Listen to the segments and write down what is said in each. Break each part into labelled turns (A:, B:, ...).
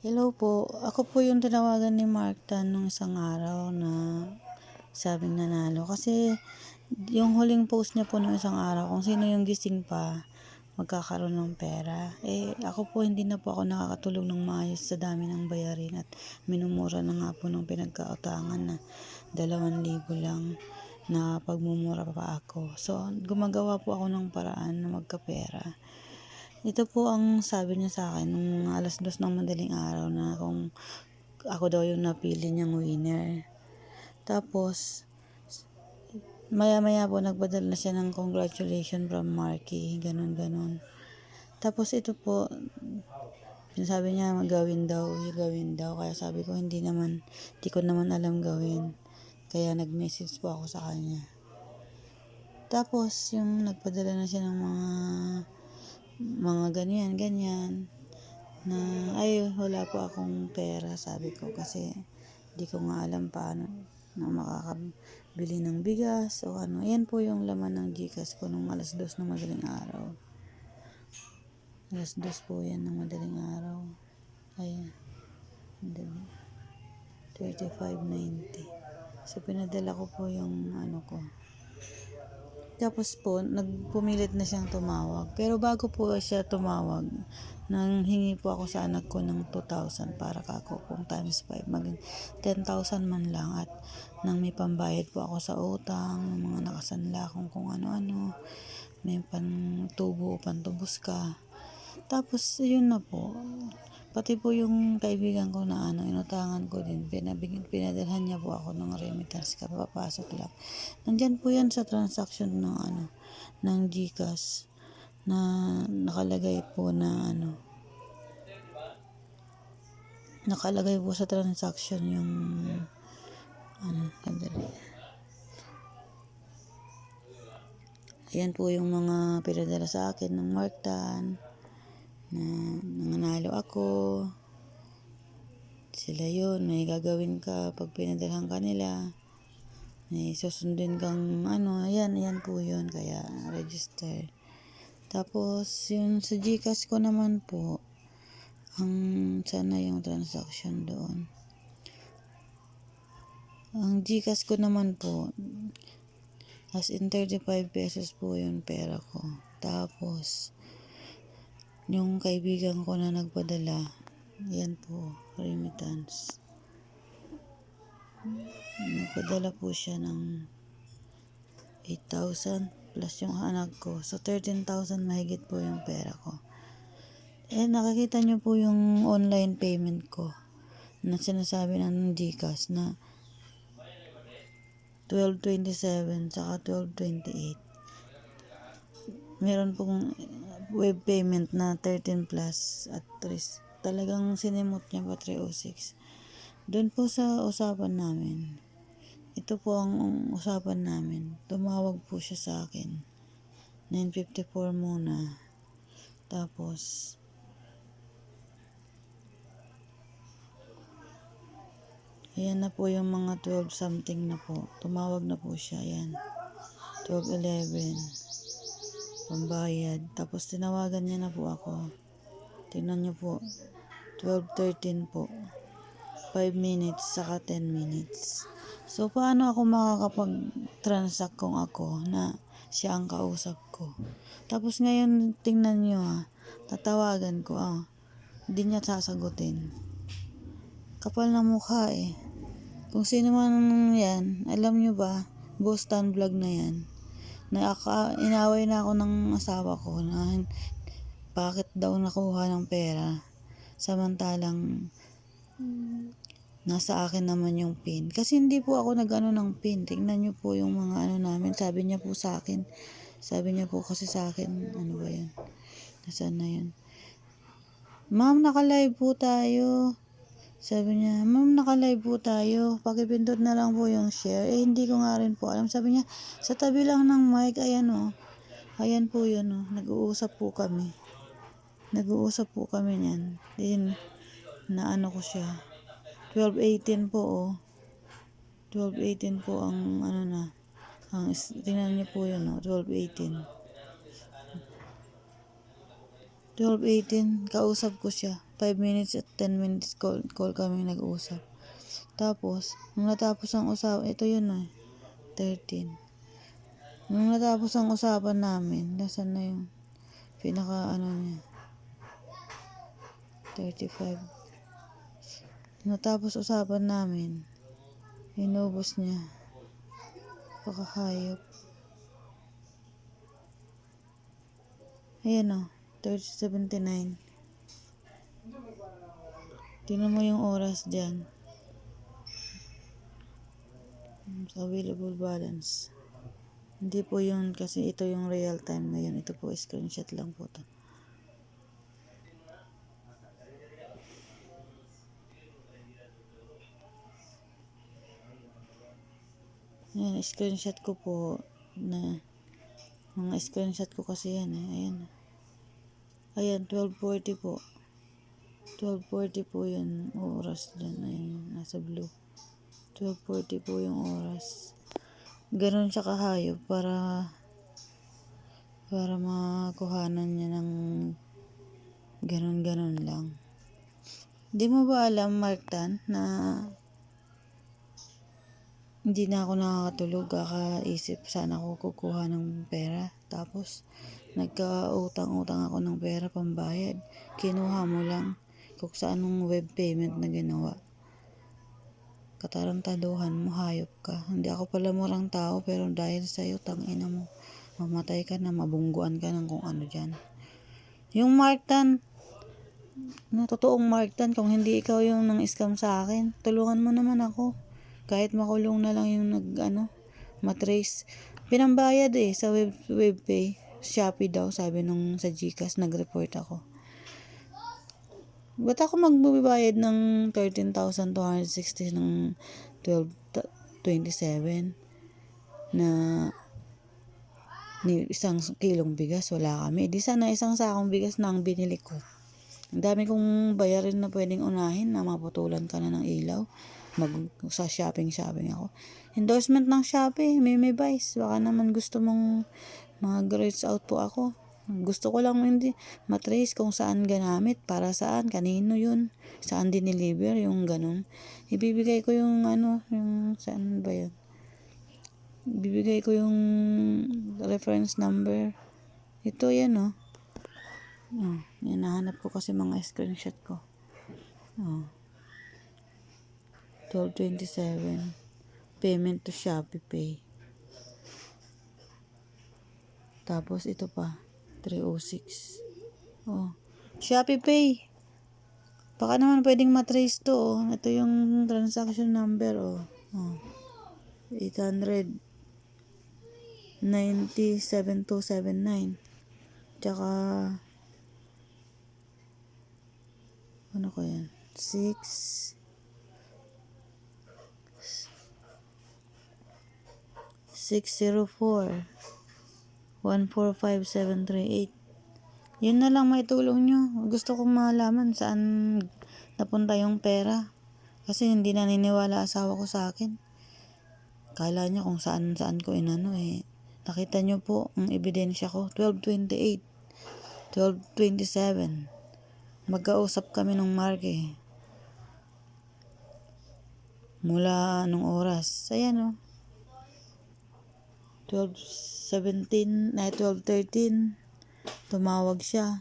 A: Hello po, ako po yung tinawagan ni Marta nung isang araw na sabing nanalo. Kasi yung huling post niya po nung isang araw, kung sino yung gising pa, magkakaroon ng pera. Ako po hindi na po ako nakakatulog ng maayos sa dami ng bayarin at minumura na nga po ng pinagkautangan na 2,000 lang na pagmumura pa ako. So, gumagawa po ako ng paraan na magkapera. Ito po ang sabi niya sa akin nung 2:00 ng madaling araw na kung ako daw yung napili niyang winner. Tapos, maya-maya po nagpadala siya ng congratulations from Marky, ganun. Tapos ito po, sabi niya gawin daw. Kaya sabi ko hindi ko naman alam gawin. Kaya nag-message po ako sa kanya. Tapos, yung nagpadala na siya ng mga ganyan na wala po akong pera, sabi ko, kasi di ko nga alam paano na makakabili ng bigas o ano. Yan po yung laman ng GCash ko nung 2:00 ng madaling araw. 2:00 po yan ng madaling araw. Ayan, 35.90. So pinadala ko po yung ano ko. Tapos po, nagpumilit na siyang tumawag. Pero bago po siya tumawag, nanghingi po ako sa anak ko ng 2,000 para kako kung times 5, maging 10,000 man lang. At nang may pambayad po ako sa utang, mga nakasanla kung ano-ano, may pantubo o pantubos ka. Tapos, yun na po. Pati po yung kaibigan ko na inutangan ko din, pinadalhan niya po ako ng remittance, kapapasok lang. Nandyan po yan sa transaction ng GCash na nakalagay po nakalagay po sa transaction yung sandali. Ayan po yung mga pinadala sa akin ng Marktan na nanganalo ako. Sila yun, may gagawin ka pag pinadalhan ka nila, may susundin kang ayan po yun, kaya register. Tapos yung sa GCash ko naman po, sana yung transaction doon. Ang GCash ko naman po, as in 35 pesos po yung pera ko. Tapos yung kaibigan ko na nagpadala, yan po, remittance. Nagpadala po siya ng 8,000 plus yung anak ko. So 13,000 mahigit po yung pera ko. Nakikita nyo po yung online payment ko na sinasabi ng GCash na 12.27 saka 12.28. Meron pong web payment na 13 plus at 3. Talagang sinimot niya pa 306. Doon po sa usapan namin. Ito po ang usapan namin. Tumawag po siya sa akin. 9:54 muna. Tapos ayan na po yung mga 12 something na po. Tumawag na po siya. Ayan. 12:11. Pambayad. Tapos tinawagan niya na po ako. Tingnan niyo po. 12:13 po. 5 minutes saka 10 minutes. So, paano ako makakapag-transact kung ako na siya ang kausap ko? Tapos ngayon, tingnan nyo tatawagan ko hindi niya sasagutin. Kapal na mukha Kung sino man yan, alam nyo ba, Boston Vlog na yan. Inaway na ako ng asawa ko na bakit daw nakuha ng pera. Samantalang nasa akin naman yung pin. Kasi hindi po ako nag-ano ng pin. Tingnan nyo po yung mga namin. Sabi niya po sa akin. Sabi niya po kasi sa akin, ano ba yan? Nasaan na yun? Ma'am, naka-live po tayo. Sabi niya, ma'am, naka-live po tayo. Pakipindot na lang po yung share. Hindi ko nga rin po alam. Sabi niya, sa tabi lang ng mic, ayan Ayan po yun Nag-uusap po kami. Niyan. Din, naano ko siya. 12:18 po 12:18 po ang tingnan niyo po yun 12:18 kausap ko siya. 5 minutes at 10 minutes call kami nag-usap. Tapos, nung natapos ang usapan, ito yun 13. Nung natapos ang usapan namin, nasan na yung pinaka niya, 35. Natapos usapan namin, inubos niya. Pakahayop. Ayan 30:79. Tingnan mo yung oras dyan. Sa available balance. Hindi po yun kasi ito yung real time ngayon. Ito po screenshot lang po to. Ayan, screenshot ko po na mga screenshot ko kasi yan Ayan. Ayan, 12:40 po. 12:40 po yung oras dyan. Ayan, nasa blue. 12:40 po yung oras. Ganon siya kahayop para makuhanan niya ng ganon lang. Di mo ba alam, Marktan, na hindi na ako nakakatulog, kakaisip sana ako kukuha ng pera. Tapos, nagkautang-utang ako ng pera pambayad. Kinuha mo lang kung saan ng web payment na ginawa. Katarantaduhan mo, hayop ka. Hindi ako pala murang tao, pero dahil sa'yo, tangina mo. Mamatay ka na, mabungguan ka ng kung ano dyan. Yung Marktan, na totoong Marktan, kung hindi ikaw yung nang-scam sa akin, tulungan mo naman ako. Kahit makulong na lang yung matrace. Pinambayad sa webpay. Shopee daw, sabi nung sa GCash, nag-report ako. Ba't ako magbabayad ng 13,260 ng 12.27 na isang kilong bigas? Wala kami. Di sana isang sakong bigas na ang binili ko. Ang dami kong bayarin na pwedeng unahin na maputulan ka na ng ilaw. Sa shopping ako. Endorsement ng Shopee, Mimi Vice. Baka naman gusto mong mag-reach out po ako. Gusto ko lang hindi matrace kung saan ganamit, para saan, kanino yun, saan dineliver, yung ganun. Ibibigay ko yung yung saan ba yun? Ibibigay ko yung reference number. Ito yan yan, nahanap ko kasi mga screenshot ko. 12.27 payment to Shopee Pay. Tapos ito pa 306. Shopee Pay. Baka naman pwedeng matrace to. Ito yung transaction number 800 97279. Tsaka ano ko yan? 604 145738. Yun na lang may tulong nyo. Gusto kong malaman saan napunta yung pera. Kasi hindi naniniwala asawa ko sa akin. Kala niya kung saan ko Nakita nyo po ang ebidensya ko. 12:28, 12:27. Magkausap kami ng Mark mula anong oras. Ayan 12:17, 12:13. Tumawag siya.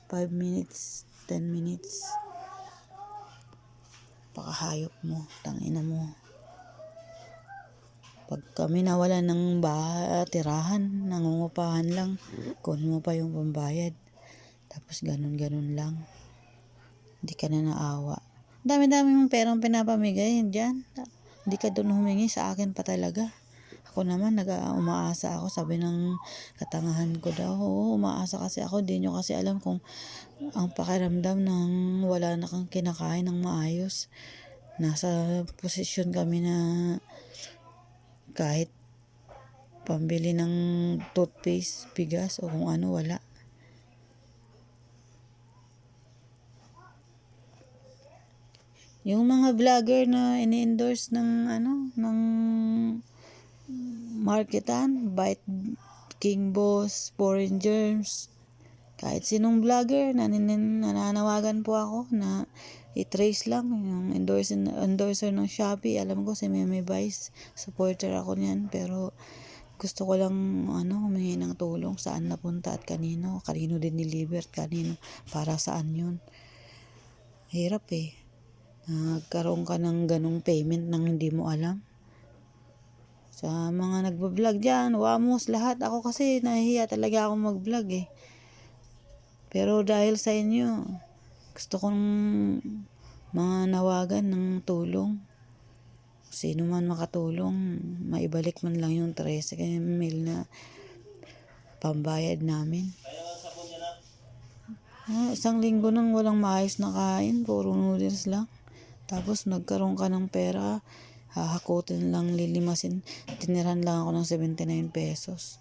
A: 5 minutes, 10 minutes. Pakahayop mo, tangina mo. Pag kami nawalan ng tirahan, nangungupahan lang, kunin mo pa yung pambayad. Tapos ganun lang. Hindi ka na naawa. Dami-dami mong perang pinapamigay dyan. Hindi ka doon humingi, sa akin pa talaga. Ako naman, umaasa ako. Sabi ng katangahan ko daw, umaasa kasi ako. Di nyo kasi alam kung ang pakiramdam ng wala na kang kinakain ng maayos. Nasa posisyon kami na kahit pambili ng toothpaste, bigas, o kung ano, wala. Yung mga vlogger na ini-endorse ng ng marketan, Bite King Boss, Foreign Germs, Kahit sinong vlogger, nananawagan po ako na i-trace lang yung endorser ng Shopee. Alam ko si Meme Vice, supporter ako niyan, pero gusto ko lang humingi ng tulong saan napunta at kanino din niliver at kanino, para saan yun. Hirap eh. Nagkaroon ka ng ganong payment nang hindi mo alam. Sa mga nagbablog dyan, wamos lahat. Ako kasi nahihiya talaga ako mag-vlog eh. Pero dahil sa inyo, gusto kong mga nawagan ng tulong. Sino man makatulong, maibalik man lang yung 13,000 na pambayad namin. Isang linggo nang walang maayos na kain, puro noodles lang. Tapos nagkaroon ka ng pera, hahakutin lang, lilimasin. Tiniran lang ako ng 79 pesos.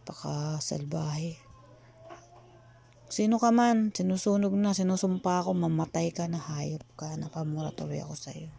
A: Paka-salbahe. Sino ka man, sinusumpa ako, mamatay ka na, hayop ka, napamura tuloy ako sa'yo.